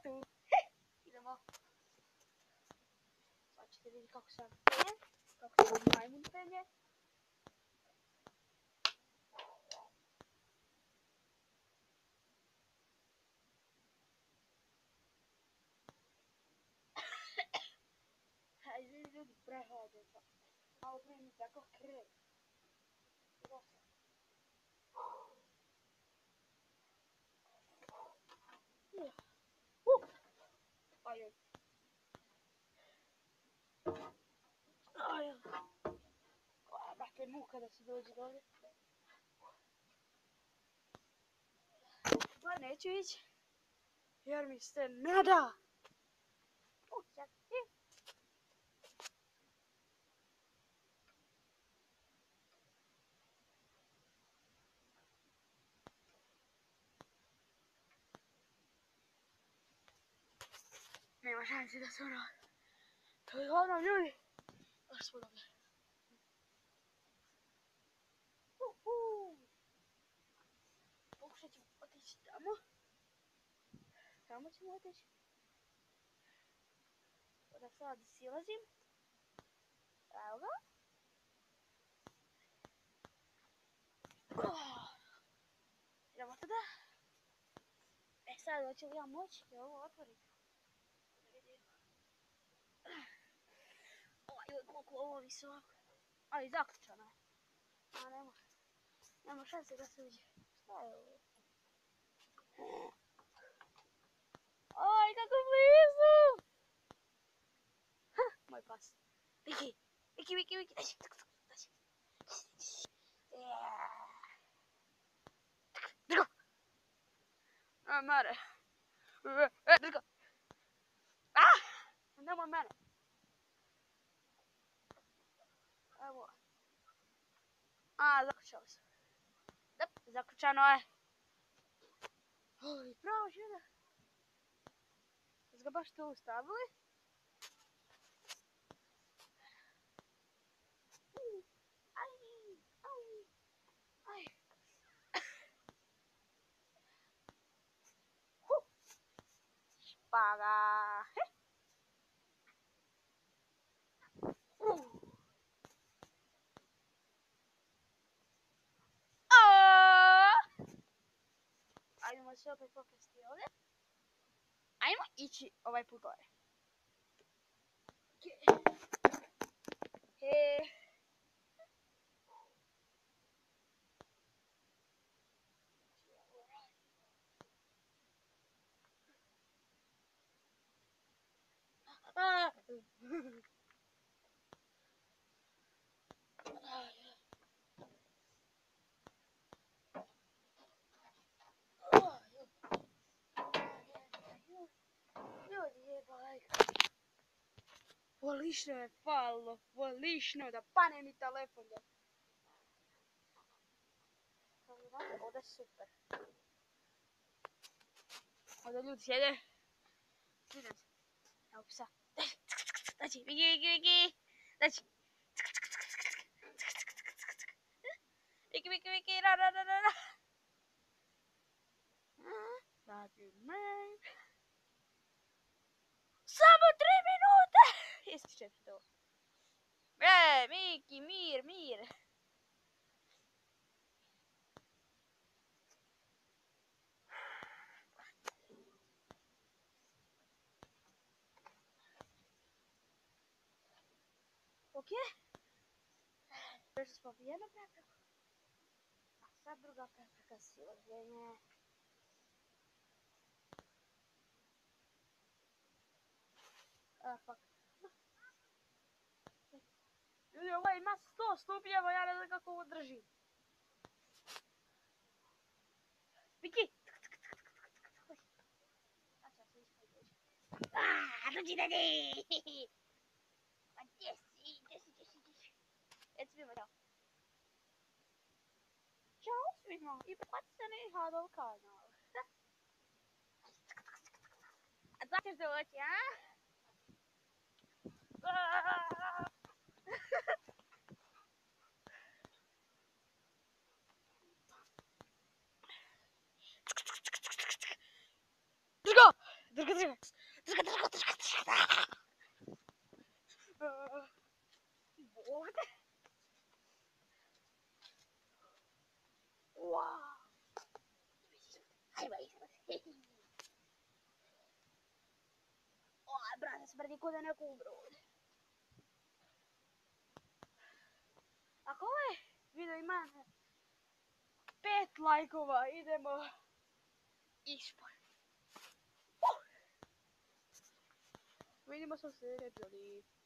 tu. Idemo. Sad ćete vidjeti kako sam penje. Kako sam majmun penje. Izvini ljudi, prehlađen sam. Malo prije mi tako krev. Ajoj. Ajoj. Brate, muka da se dođe dole. Pa neću ići. Jer mi se ne da. Nema šansi da se ono... To je ono ljudi. Baš smo dobili. Pokušat ćemo otići tamo. Tamo ćemo otići. Da sad silazim. Evo ga. Idemo tada. E sad, hoće li ja moći da ovo otvorim? Koliko ovo visoko. Ali zaključano je. A ne može. Nema šanse da se uđe. Šta je ovo? Oj, kako blizu! Moj pas. Viki, Viki, Viki, Viki. Daći. Drgo. Mare. Drgo. Nemoj mene. Evo. Zaključalo se. Da, zaključano je. Oj, pravo žena. Ga baš tu stavili. Aj. Špaga. Ajdemo se opet popesti ovdje. Ajmo ići ovaj put gore. Volišno je falilo, volišno da pane mi telefon. Ovdje je super. Ovdje ljudi sjede. Sviđam se. Evo psa. Daći, Viki, Viki, Viki. Daći. Viki, Viki, Viki, ra, ra, ra, ra. Daći, me. Samo 3 minute! Ističe to. Miki, mir, mir. Ok? Prešli smo jednu prepreku. A sad druga prepreka silaženje. Fuck. Ljudi, ovo ima 100 stupnjeva, ja ne znam kako ovo držim. Viki! Dođi, dođi! Pa gdje si? Reci mi ćao. Ćao svima i pretplatite na Ihadov kanal. A da ćeš doći, a? Drgo! Drgo, drgo! smrdi ko da neko umro ovdje. Ako ovaj video ima 5 lajkova, idemo ispod. Vidimo se u sljedećoj epizodi.